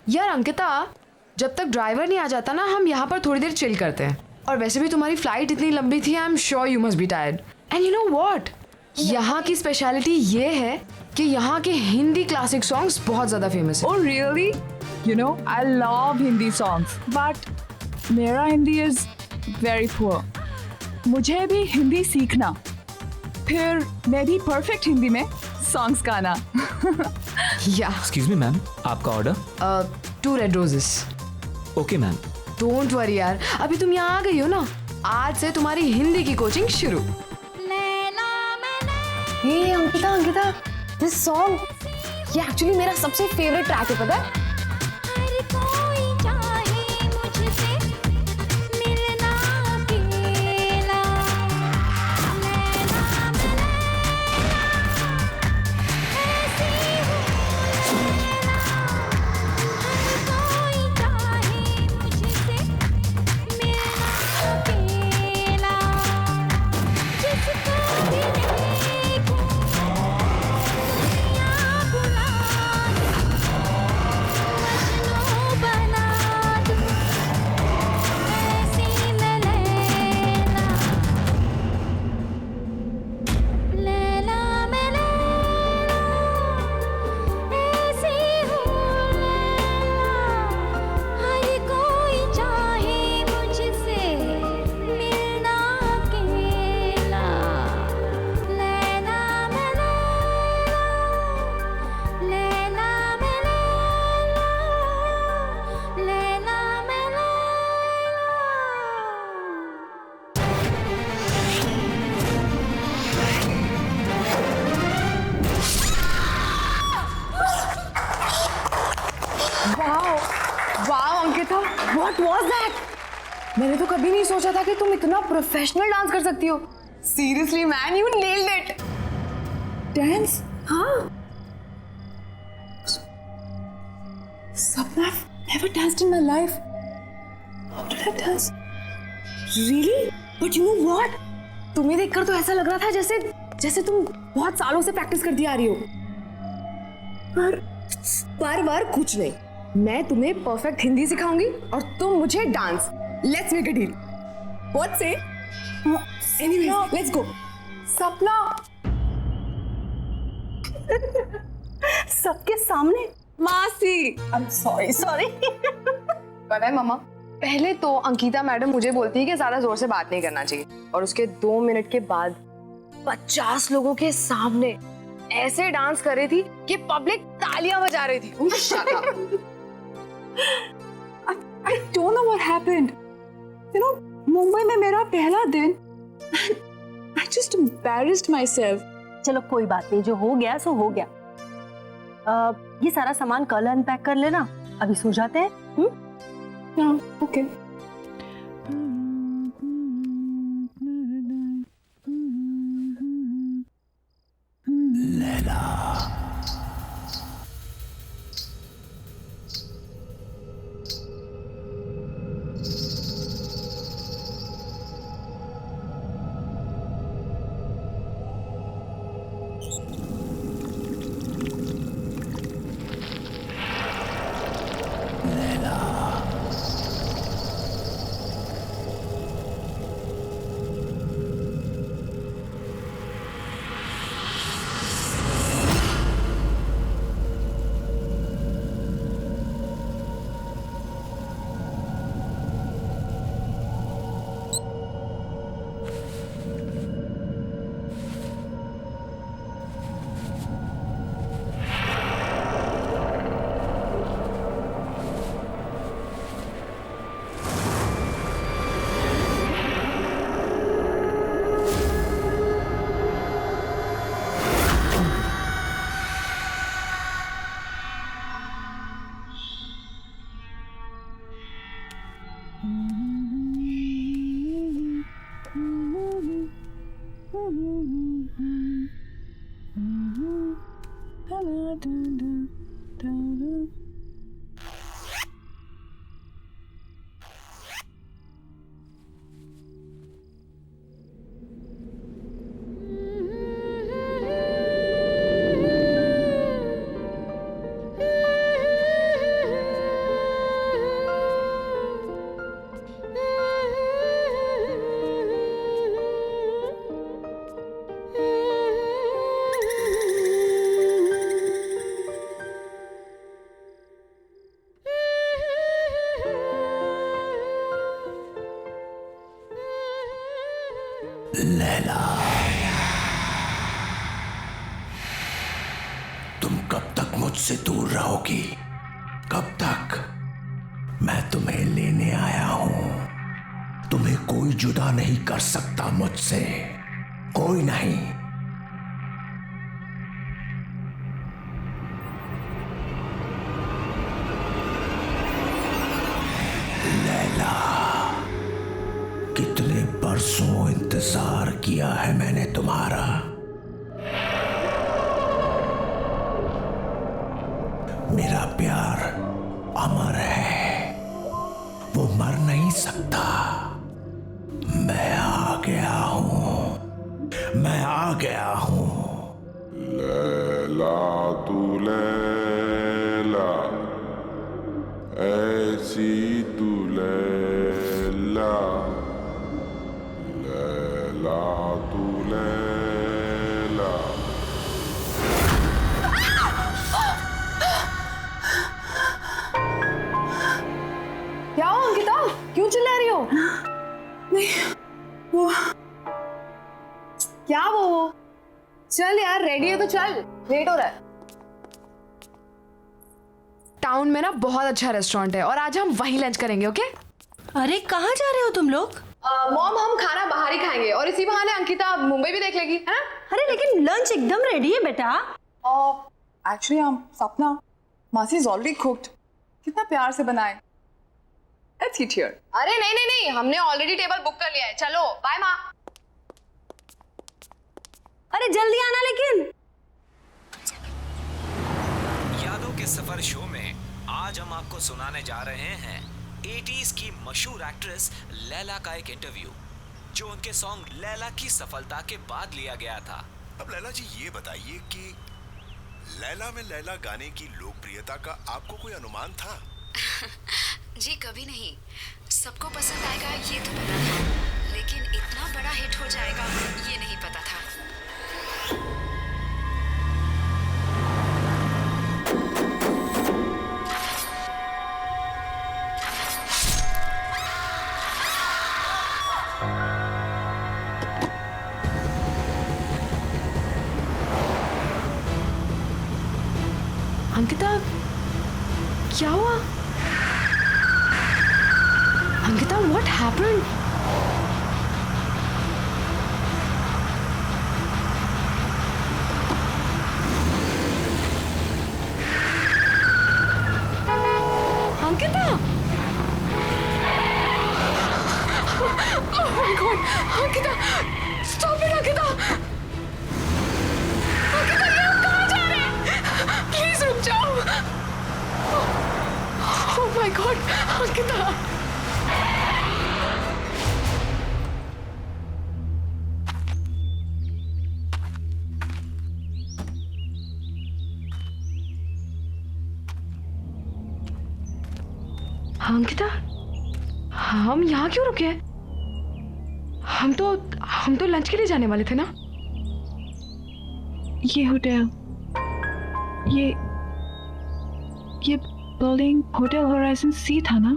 यार अंकिता, जब तक ड्राइवर नहीं आ जाता ना, हम यहाँ पर थोड़ी देर चिल करते हैं। और वैसे भी तुम्हारी फ्लाइट इतनी लंबी थी, I am sure you must be tired. And you know what, यहाँ की स्पेशलिटी ये है कि यहाँ के हिंदी क्लासिक सॉन्ग्स बहुत ज़्यादा फेमस है। Oh really? You know, I love Hindi songs, but मेरा हिंदी is very poor. मुझे भी हिंदी सीखना, फिर मैं भी परफेक्ट हिंदी में सॉन्ग्स गाना। या एक्सक्यूज मी मैम, आपका order? 2 red roses. Okay ma'am. Don't worry यार, अभी तुम यहाँ आ गई हो ना, आज से तुम्हारी हिंदी की कोचिंग शुरू। हे अंकिता, दिस सॉन्ग ये एक्चुअली मेरा सबसे फेवरेट ट्रैक है, पता है? What was that? मैंने तो कभी नहीं सोचा था कि तुम इतना प्रोफेशनल डांस कर सकती हो। Seriously man, you nailed it. Dance? हाँ। Sapna, I've never danced in my life. How did I dance? Really? But you know what? तुम्हें देखकर तो ऐसा लग रहा था जैसे तुम बहुत सालों से प्रैक्टिस करती आ रही हो। पर कुछ नहीं, मैं तुम्हें परफेक्ट हिंदी सिखाऊंगी और तुम मुझे dance. Let's make a deal. What say? Anyways, let's go. Sapna, सबके सामने? मासी, I'm sorry. पता है मामा, पहले तो अंकिता मैडम मुझे बोलती है कि ज्यादा जोर से बात नहीं करना चाहिए, और उसके 2 मिनट के बाद 50 लोगों के सामने ऐसे डांस कर रही थी कि पब्लिक तालियां बजा रही थी। Shut up. I don't know what happened. You know, Mumbai में मेरा पहला दिन, I just embarrassed myself. चलो कोई बात नहीं, जो हो गया सो हो गया। ये सारा सामान कल अनपैक कर लेना, अभी सो जाते हैं। हाँ, okay. लैला, तुम कब तक मुझसे दूर रहोगी? कब तक? मैं तुम्हें लेने आया हूं। तुम्हें कोई जुदा नहीं कर सकता मुझसे, कोई नहीं। लैला, कितने बरसों इंतजार किया है मैंने तुम्हारा। मेरा प्यार अमर है, वो मर नहीं सकता। मैं आ गया हूं, मैं आ गया हूं। लैला तू लैला, ऐसी तू लैला, लैला तू लैला। क्या हो अंकिता, क्यों चिल्ला रही हो? वो क्या वो? चल यार, रेडी है तो चल, लेट हो रहा है। टाउन में ना बहुत अच्छा रेस्टोरेंट है और आज हम वहीं लंच करेंगे, ओके? अरे कहाँ जा रहे हो तुम लोग? मॉम, हम खाना बाहर ही खाएंगे और इसी बहाने अंकिता मुंबई भी देख लेगी, है ना? अरे लेकिन लंच एकदम रेडी है बेटा। एक्चुअली सपना, मासी इज ऑलरेडी कुक्ड। कितना प्यार से बनाए। Let's eat here. अरे नहीं नहीं नहीं, हमने ऑलरेडी टेबल बुक कर लिया है। चलो बाय माँ। अरे जल्दी आना लेकिन। यादों के सफर शो में आज हम आपको सुनाने जा रहे हैं 80s की मशहूर एक्ट्रेस लैला का एक इंटरव्यू, जो उनके सॉन्ग लैला की सफलता के बाद लिया गया था। अब लैला जी ये बताइए कि लैला में लैला गाने की लोकप्रियता का आपको कोई अनुमान था? जी कभी नहीं। सबको पसंद आएगा ये तो पता था, लेकिन इतना बड़ा हिट हो जाएगा ये नहीं पता था। अंकिता, क्या हुआ? Ankita, what happened? Ankita! Oh my God! Ankita! Stop it, Ankita! Ankita, ये हम कहाँ जा रहे हैं? Please रुक जाओ! Oh my God! Ankita! Ankita, हम यहाँ क्यों रुके? हम तो लंच के लिए जाने वाले थे ना? ये होटल, ये बिल्डिंग होटल होराइजन सी था ना?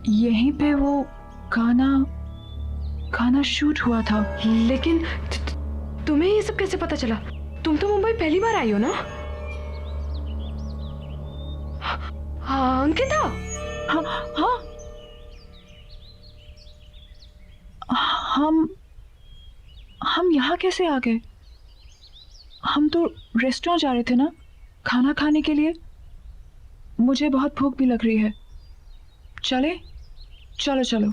यहीं पे वो गाना शूट हुआ था। लेकिन तुम्हें ये सब कैसे पता चला? तुम तो मुंबई पहली बार आई हो ना? हाँ अंकिता। हाँ हम यहाँ कैसे आ गए? हम तो रेस्टोरेंट जा रहे थे ना, खाना खाने के लिए। मुझे बहुत भूख भी लग रही है। चलो।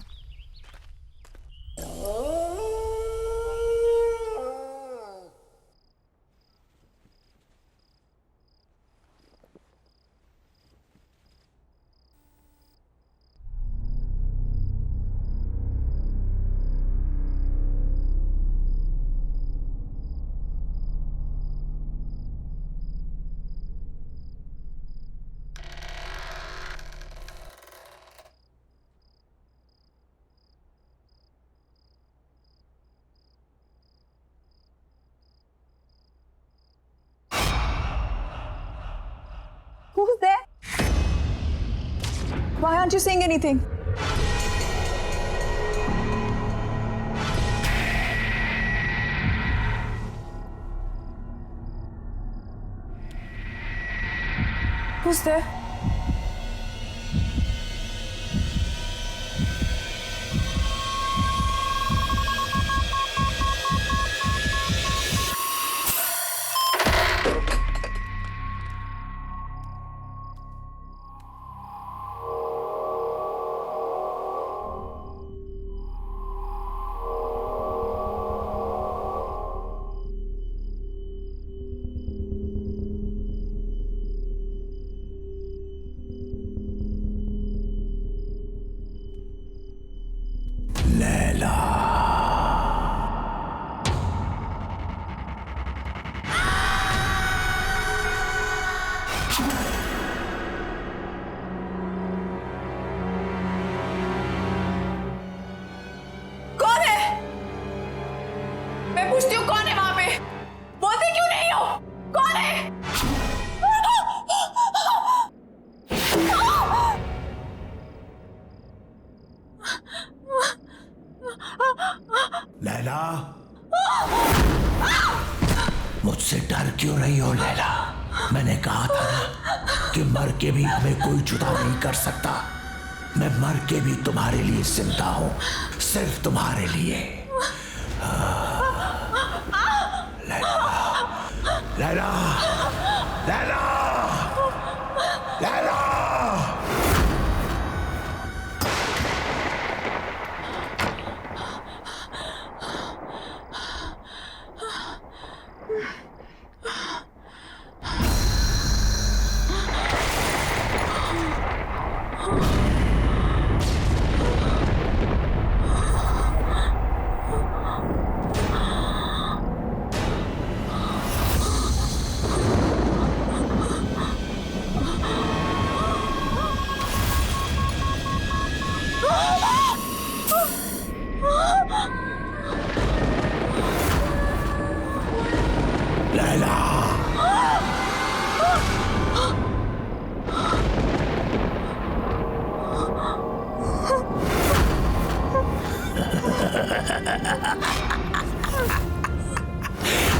Who's there? Why aren't you saying anything? Who's there? पूछती हूँ कौन है वहां पे? बोलते क्यों नहीं हो? कौन है? लैला, मुझसे डर क्यों रही हो लैला? मैंने कहा था ना कि मर के भी हमें कोई जुदा नहीं कर सकता। मैं मर के भी तुम्हारे लिए जिंदा हूं, सिर्फ तुम्हारे लिए। लैला, लैला, लैला।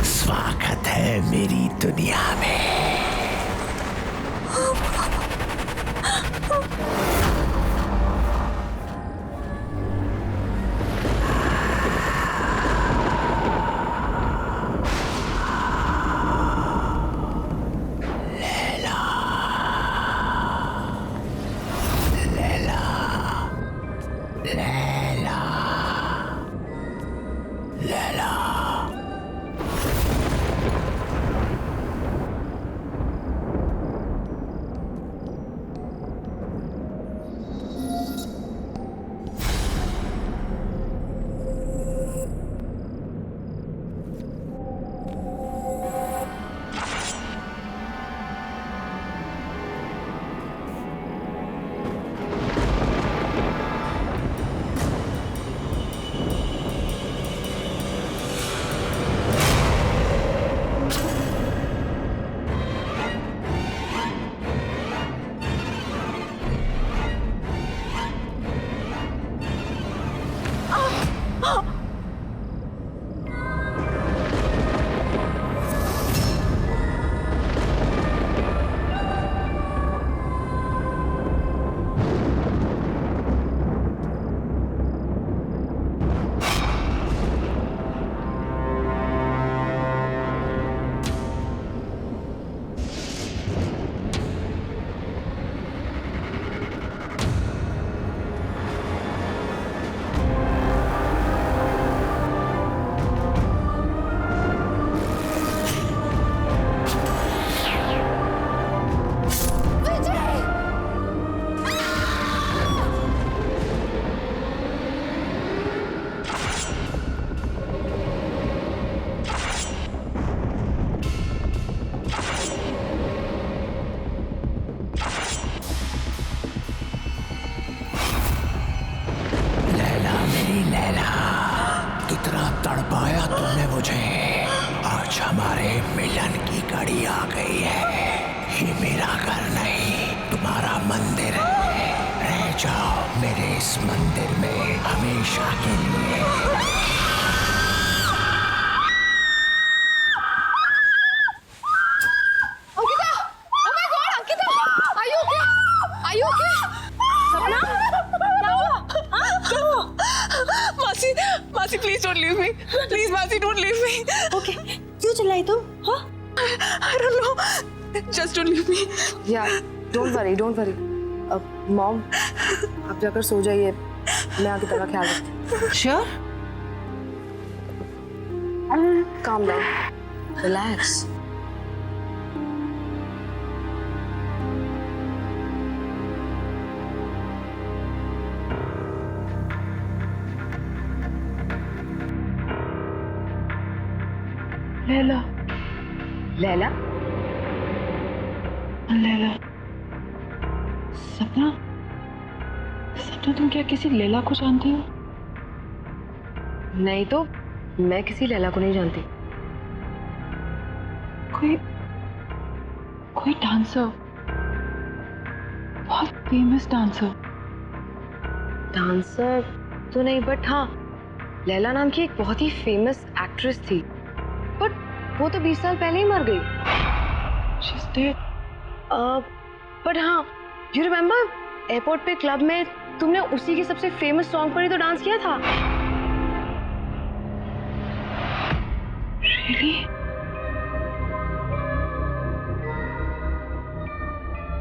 स्वागत है मेरी दुनिया में। तड़पाया तुमने मुझे। आज हमारे मिलन की घड़ी आ गई है। ये मेरा घर नहीं, तुम्हारा मंदिर है। रह जाओ मेरे इस मंदिर में हमेशा के लिए। Ankita! Oh my God, Ankita! Please don't leave me, please मासी डोंट लीव मी। ओके, क्यों चिल्लाई तुम? हाँ? I don't know, just don't leave me. या डोंट वरी, डोंट वरी। अब मॉम आप जाकर सो जाइए, मैं आगे तेरा ख्याल रखती हूँ। Sure? Calm down, relax. Laila, Laila, Laila, सपना, सपना तुम क्या किसी लैला को जानती हो? नहीं तो मैं किसी लैला को नहीं जानती। कोई कोई डांसर, बहुत फेमस डांसर। डांसर तो नहीं, बट हाँ लैला नाम की एक बहुत ही फेमस एक्ट्रेस थी, बट वो तो 20 साल पहले ही मर गई। She's dead. बट हाँ, यू रिमेम्बर एयरपोर्ट पे क्लब में तुमने उसी के सबसे फेमस सॉन्ग पर ही तो डांस किया था। Really?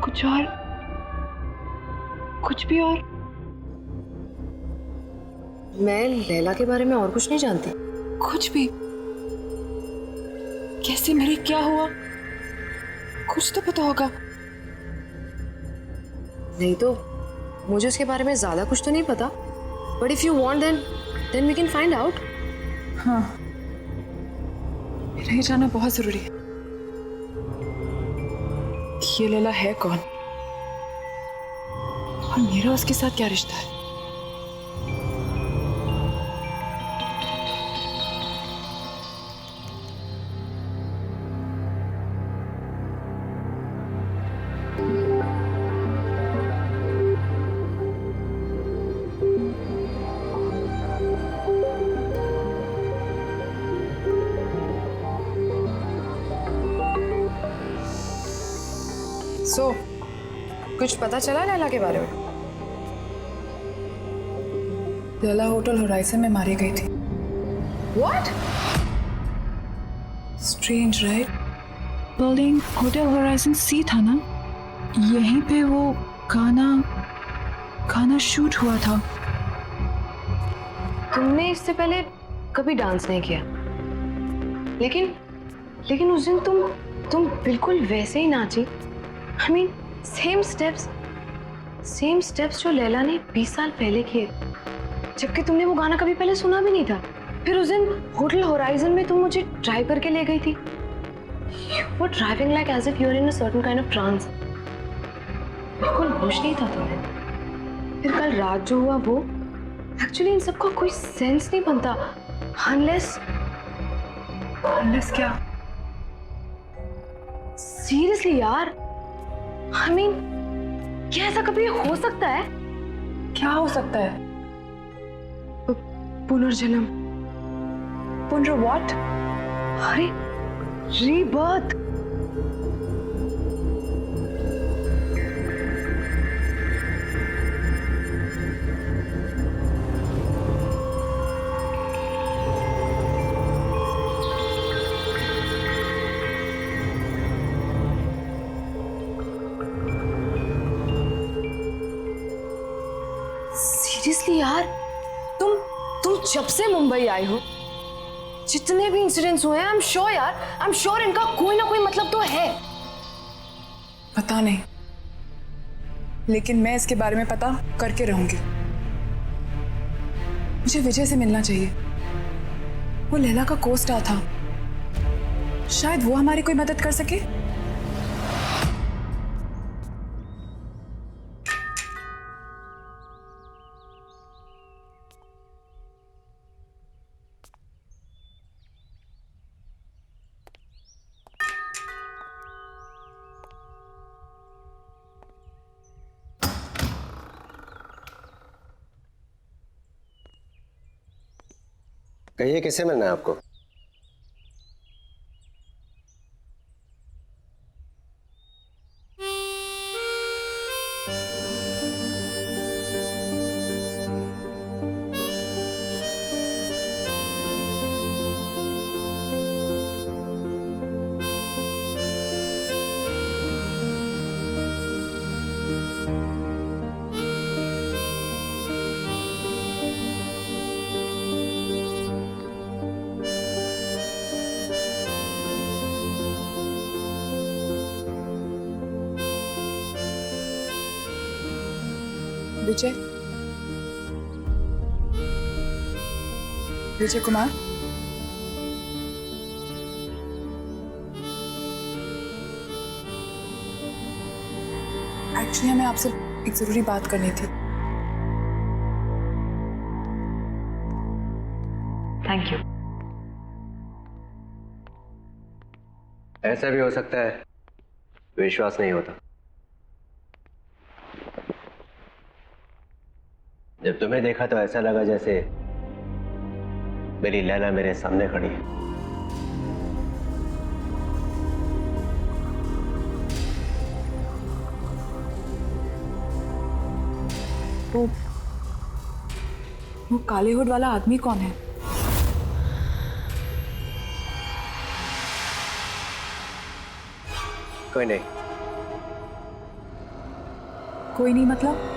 कुछ और, कुछ भी और? मैं लैला के बारे में और कुछ नहीं जानती। कुछ भी? कैसे मरी, क्या हुआ? कुछ तो पता होगा। नहीं तो मुझे उसके बारे में ज्यादा कुछ तो नहीं पता, but if you want then we can find out. हाँ, मेरा ये जानना बहुत जरूरी है कि ये लैला है कौन और मेरा उसके साथ क्या रिश्ता है। सो कुछ पता चला लैला के बारे में? लैला होटल होराइजन में मारी गई थी। What? Strange right? Building hotel Horizon Sea था ना, यहीं पे वो गाना शूट हुआ था। तुमने इससे पहले कभी डांस नहीं किया, लेकिन उस दिन तुम बिल्कुल वैसे ही नाची। I mean, सेम स्टेप्स जो लैला ने 20 साल पहले किए, जबकि तुमने वो गाना कभी पहले सुना भी नहीं था। फिर उस दिन होटल होराइजन में तुम मुझे ड्राइव करके ले गई थी। You were driving like as if you were in a certain kind of trance. बिल्कुल होश नहीं था तुम्हें। फिर कल रात जो हुआ वो, एक्चुअली इन सबका कोई सेंस नहीं बनता unless क्या? सीरियसली यार, I mean, क्या ऐसा कभी हो सकता है? क्या हो सकता है? पुनर्जन्म। पुनर व्हाट? अरे रीबर्थ। सीरियसली यार, तुम जब से मुंबई आई हो, जितने भी इंसिडेंट्स हुए हैं, आई एम श्योर इनका कोई ना कोई मतलब तो है। पता नहीं, लेकिन मैं इसके बारे में पता करके रहूंगी। मुझे विजय से मिलना चाहिए। वो लैला का को-स्टार था, शायद वो हमारी कोई मदद कर सके। कहिए, किससे मिलना है आपको? विजय, विजय कुमार, एक्चुअली हमें आपसे एक जरूरी बात करनी थी। Thank you. ऐसा भी हो सकता है विश्वास नहीं होता। जब तुम्हें देखा तो ऐसा लगा जैसे मेरी लैला मेरे सामने खड़ी है। वो काले हुड वाला आदमी कौन है? कोई नहीं। कोई नहीं मतलब?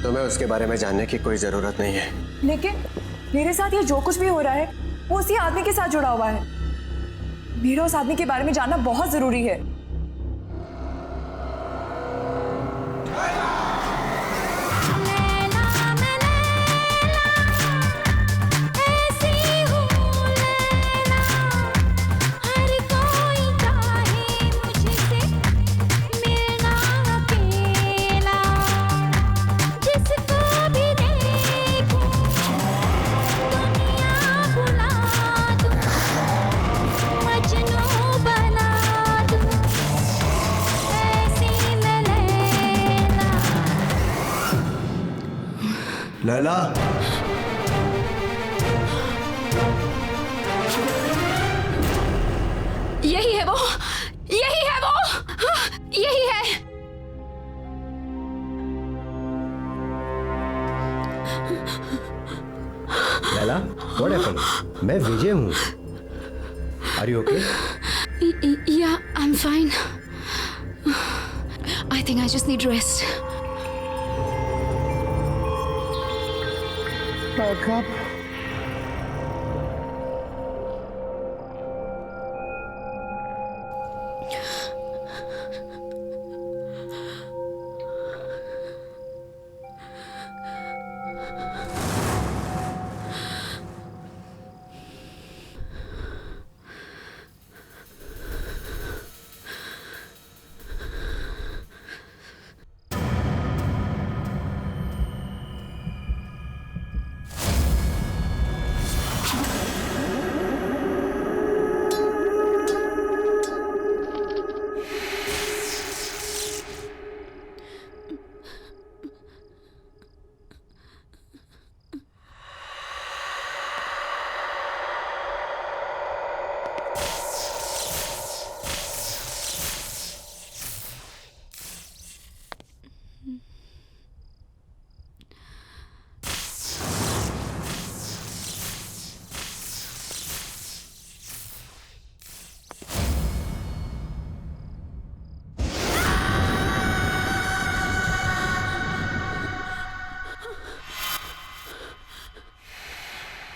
तुम्हें उसके बारे में जानने की कोई जरूरत नहीं है। लेकिन मेरे साथ ये जो कुछ भी हो रहा है वो उसी आदमी के साथ जुड़ा हुआ है। मेरा उस आदमी के बारे में जानना बहुत जरूरी है। लैला, यही है वो, यही है वो, यही है। Laila, what happened? मैं विजय हूँ। Are you okay? Yeah, I'm fine. I think I just need rest.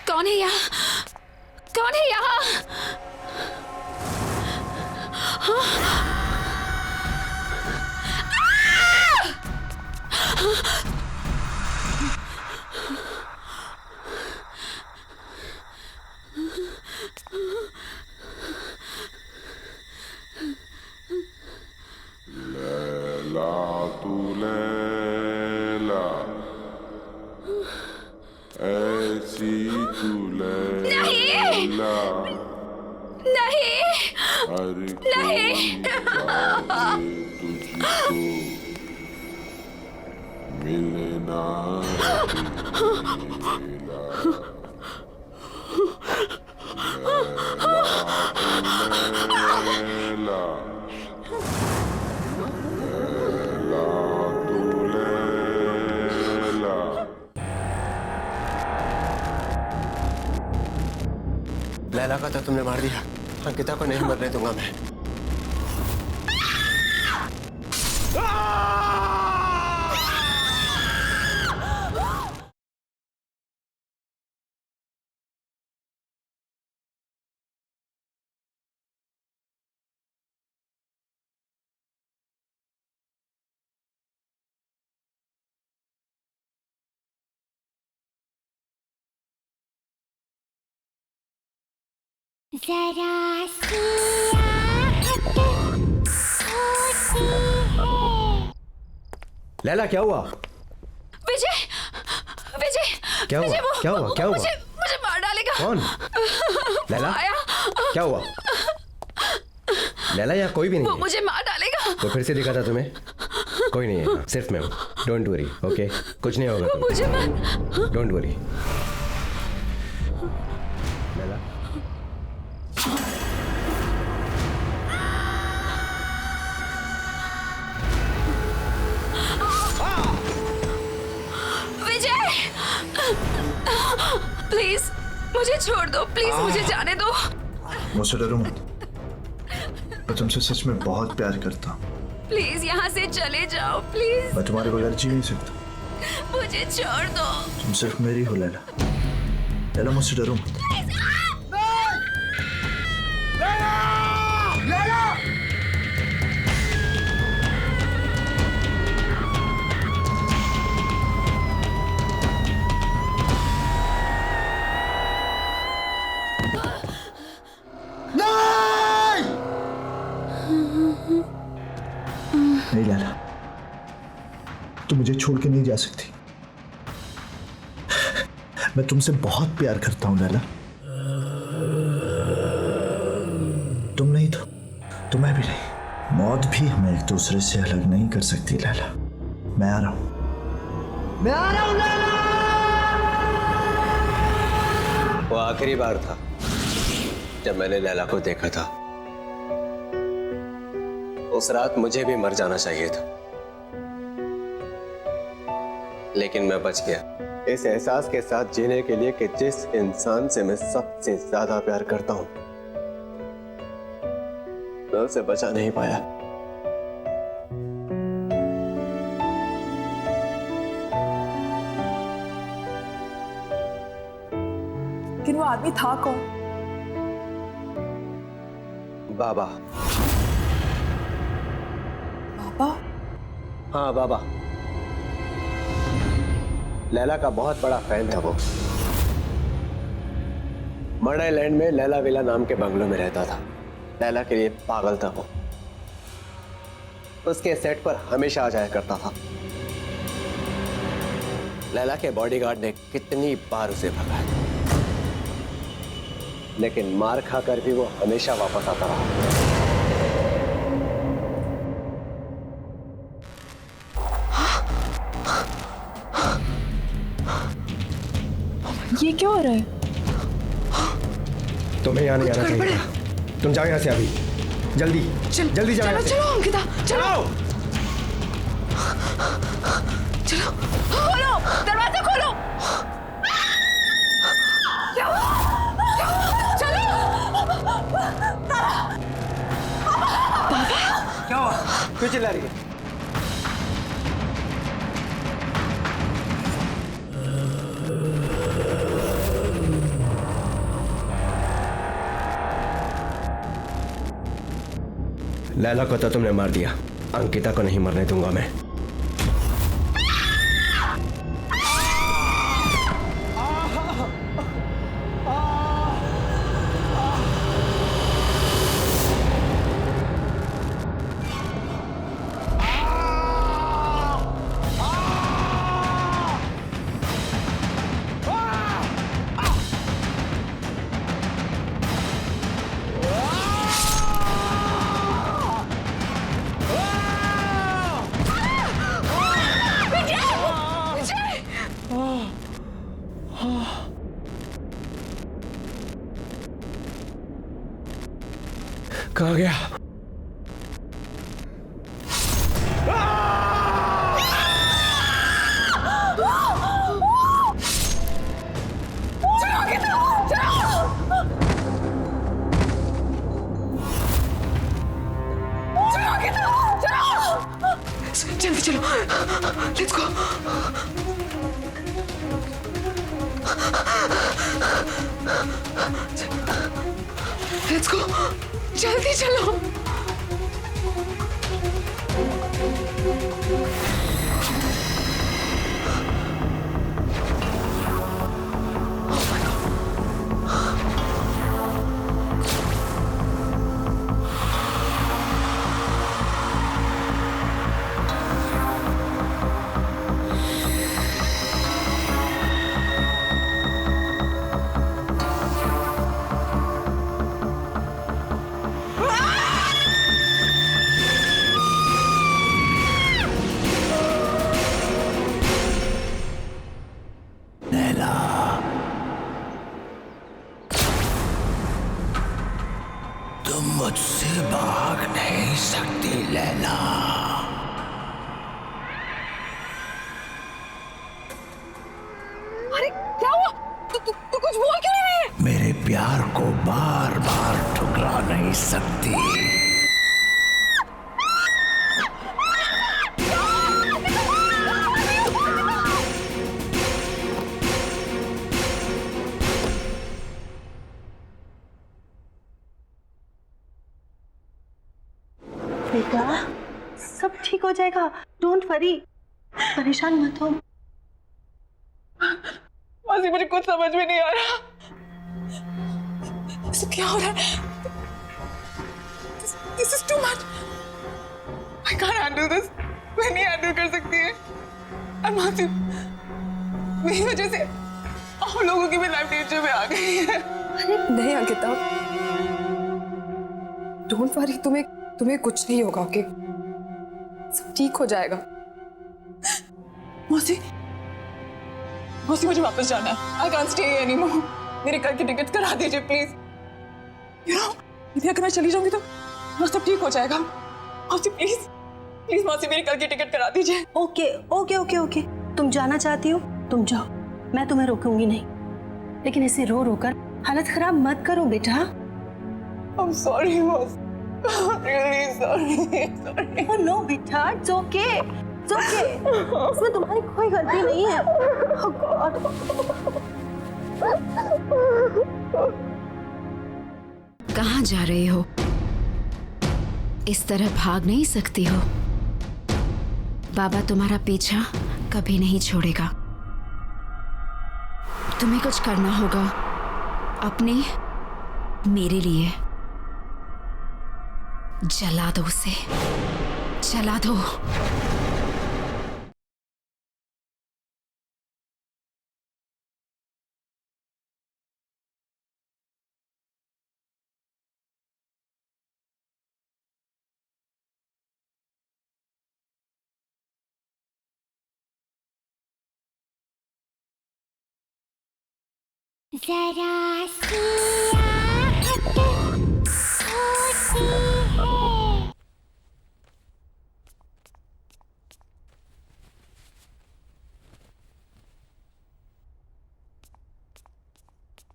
कौन है यहाँ? कौन है यहाँ? लैला तू लैला, ऐसी तू लैला, नहीं, हर कोई चाहे तुझको मिलना अकेला। लैला तू लैला, लैला का तो तुमने मार दिया, अंकिता को नहीं मरने दूंगा मैं। जरा सी आहट होती है। लैला क्या हुआ? विजय, विजय, क्या हुआ? विजय, क्या हुआ? क्या हुआ? मुझे मार डालेगा। कौन? लैला? आया। क्या हुआ? लैला यहाँ कोई भी नहीं वो है। मुझे मार डालेगा। वो फिर से दिखा था तुम्हें? कोई नहीं है, सिर्फ मैं हूँ। Don't worry, okay? कुछ नहीं होगा तुम्हें। मुझे मार। Don't worry. Laila? Vijay, please मुझे छोड़ दो, प्लीज मुझे जाने दो। मुझसे डरो मत, मैं तुमसे सच में बहुत प्यार करता हूँ। प्लीज यहाँ से चले जाओ, प्लीज। मैं तुम्हारे बगैर जी नहीं सकता। मुझे छोड़ दो। तुम सिर्फ मेरी हो लैला। लैला मुझसे डरो मत। नहीं लैला, तुम मुझे छोड़ के नहीं जा सकती। मैं तुमसे बहुत प्यार करता हूं लैला। तुम नहीं तो मैं भी नहीं। मौत भी हमें एक दूसरे से अलग नहीं कर सकती लैला। मैं आ रहा हूं, मैं आ रहा हूं लैला। वो आखिरी बार था जब मैंने लैला को देखा था। उस रात मुझे भी मर जाना चाहिए था, लेकिन मैं बच गया इस एहसास के साथ जीने के लिए कि जिस इंसान से मैं सबसे ज्यादा प्यार करता हूं, मैं उसे बचा नहीं पाया। लेकिन वो आदमी था कौन? बाबा। बाबा? हाँ बाबा। लैला का बहुत बड़ा फैन था वो। मर्ड आइलैंड में लैला विला नाम के बंगलों में रहता था। लैला के लिए पागल था वो। उसके सेट पर हमेशा आ जाया करता था। लैला के बॉडीगार्ड ने कितनी बार उसे भगाया, लेकिन मार खाकर भी वो हमेशा वापस आता रहा। ये क्या हो रहा है? तुम्हें यहाँ नहीं आना चाहिए। तुम जाओ यहाँ से अभी, जल्दी जल्दी जाओ। चलो अंकिता, चलो चलो। खोलो, दरवाजा खोलो। क्या हुआ? क्यों चिल्ला रही है? लैला को तो तुमने मार दिया, अंकिता को नहीं मरने दूंगा मैं। कहाँ गया? जल्दी चलो, लेट्स गो। लेट्स गो, जल्दी चलो। लैला। अरे क्या हुआ? तू कुछ बोल क्यों नहीं रही है? मेरे प्यार को बार बार ठुकरा नहीं सकती। बेटा सब ठीक हो जाएगा, डोंट वरी, परेशान मत हो। मासी मुझे कुछ समझ में नहीं आ रहा, सब क्या हो रहा है? This is too much. I can't handle this. मैं नहीं हैंडल कर सकती है। और मासी मेरी वजह से आप लोगों की भी लाइफ डेंजर में आ गई है। नहीं अंकिता, डोंट वरी, तुम्हें कुछ नहीं होगा, ओके? सब ठीक हो जाएगा। मौसी मुझे वापस जाना है। I can't stay here anymore. मेरे कल की टिकट करा दीजिए प्लीज। You know, यदि अगर मैं चली जाऊंगी तो सब ठीक हो जाएगा। मौसी प्लीज मौसी मेरी कल की टिकट करा दीजिए। ओके, तुम जाना चाहती हो तुम जाओ, मैं तुम्हें रोकूंगी नहीं, लेकिन ऐसे रो रो कर हालत खराब मत करो बेटा। I'm sorry मौसी, really sorry. Oh no बेटा, it's okay. इसमें तुम्हारी कोई गलती नहीं है। Oh God. कहाँ जा रहे हो? इस तरह भाग नहीं सकती हो। बाबा तुम्हारा पीछा कभी नहीं छोड़ेगा। तुम्हें कुछ करना होगा अपने मेरे लिए। जला दो उसे, जला दो। जरा सी आहट होती है।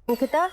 अंकिता,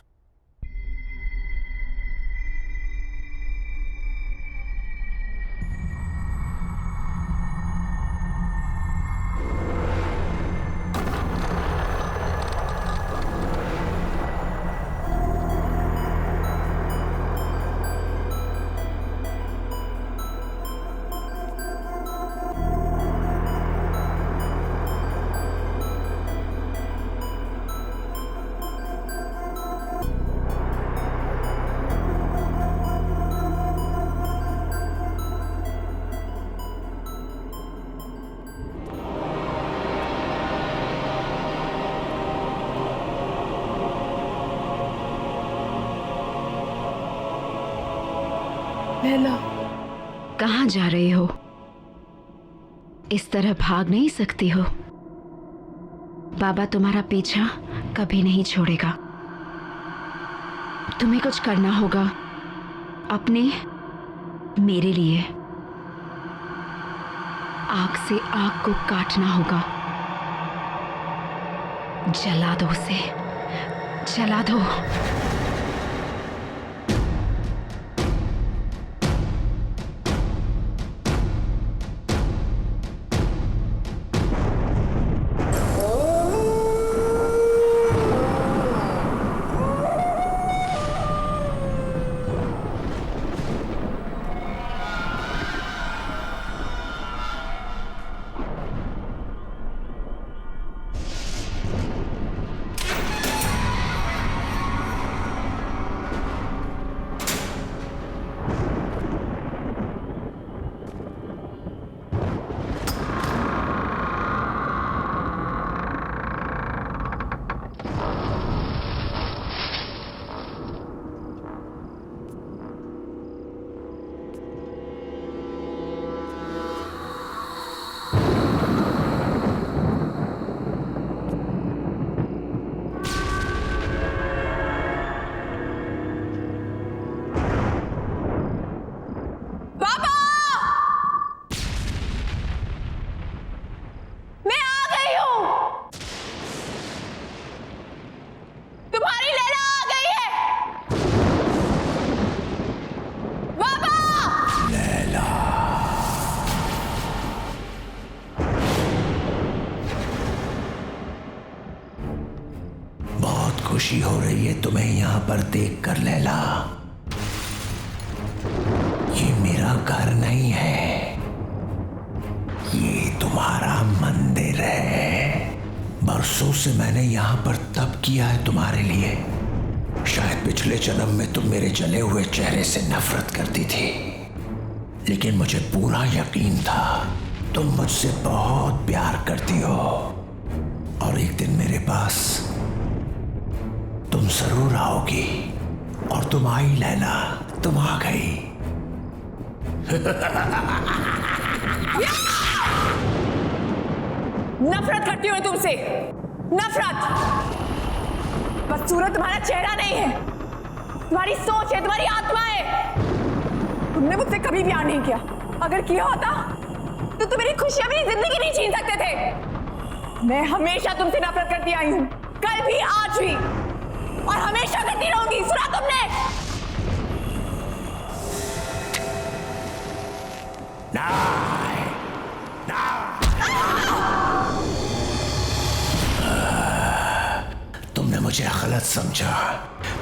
लैला, कहाँ जा रहे हो? इस तरह भाग नहीं सकती हो। बाबा तुम्हारा पीछा कभी नहीं छोड़ेगा। तुम्हें कुछ करना होगा अपने मेरे लिए। आग से आग को काटना होगा। जला दो उसे, जला दो। खुशी हो रही है तुम्हें यहाँ पर देखकर लैला। ये मेरा घर नहीं है, ये तुम्हारा मंदिर है। बरसों से मैंने यहाँ पर तप किया है तुम्हारे लिए। शायद पिछले जन्म में तुम मेरे जले हुए चेहरे से नफरत करती थी, लेकिन मुझे पूरा यकीन था तुम मुझसे बहुत प्यार करती हो और एक दिन मेरे पास तुम जरूर आओगी। और तुम आई लैला, तुम आ गई। नफरत करती हूँ तुमसे, नफरत। बस सूरत तुम्हारा चेहरा नहीं है, तुम्हारी सोच है, तुम्हारी आत्मा है। तुमने मुझसे कभी प्यार नहीं किया। अगर किया होता तो तुम मेरी खुशियां, मेरी जिंदगी नहीं छीन सकते थे। मैं हमेशा तुमसे नफरत करती आई हूँ, कल भी, आज भी, और हमेशा करती रहूंगी। सुना तुमने? तुमने मुझे गलत समझा।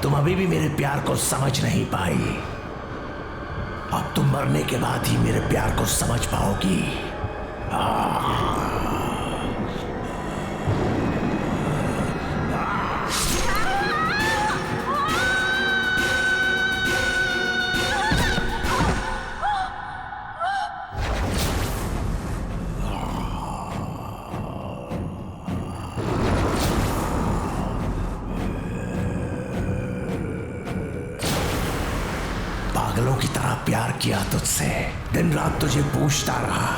तुम अभी भी मेरे प्यार को समझ नहीं पाई। अब तुम मरने के बाद ही मेरे प्यार को समझ पाओगी। पागलों की तरह प्यार किया तुझसे, दिन रात तुझे पूछता रहा,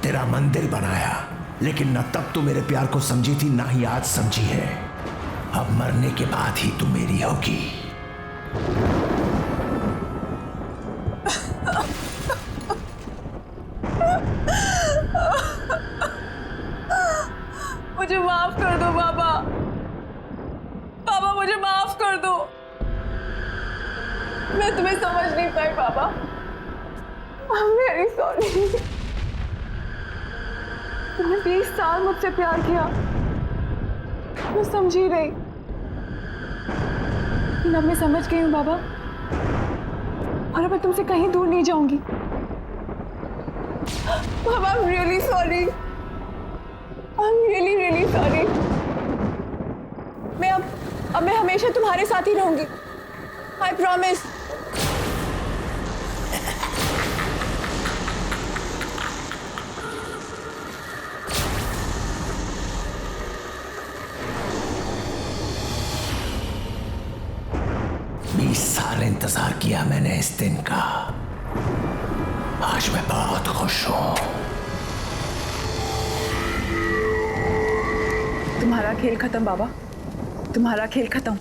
तेरा मंदिर बनाया, लेकिन न तब तू मेरे प्यार को समझी थी, ना ही आज समझी है। अब मरने के बाद ही तू मेरी होगी। मुझे माफ कर दो बाबा। बाबा मुझे माफ कर दो। मैं तुम्हें समझ नहीं पाई बाबा। I'm very sorry। तुमने 20 साल मुझसे प्यार किया, मैं समझी रही, लेकिन अब मैं समझ गई हूँ बाबा, और अब मैं तुमसे कहीं दूर नहीं जाऊंगी। बाबा I'm really sorry। I'm really really sorry। मैं हमेशा तुम्हारे साथ ही रहूंगी। I promise। साल इंतजार किया मैंने इस दिन का। आज मैं बहुत खुश हूं। तुम्हारा खेल खत्म बाबा, तुम्हारा खेल खत्म।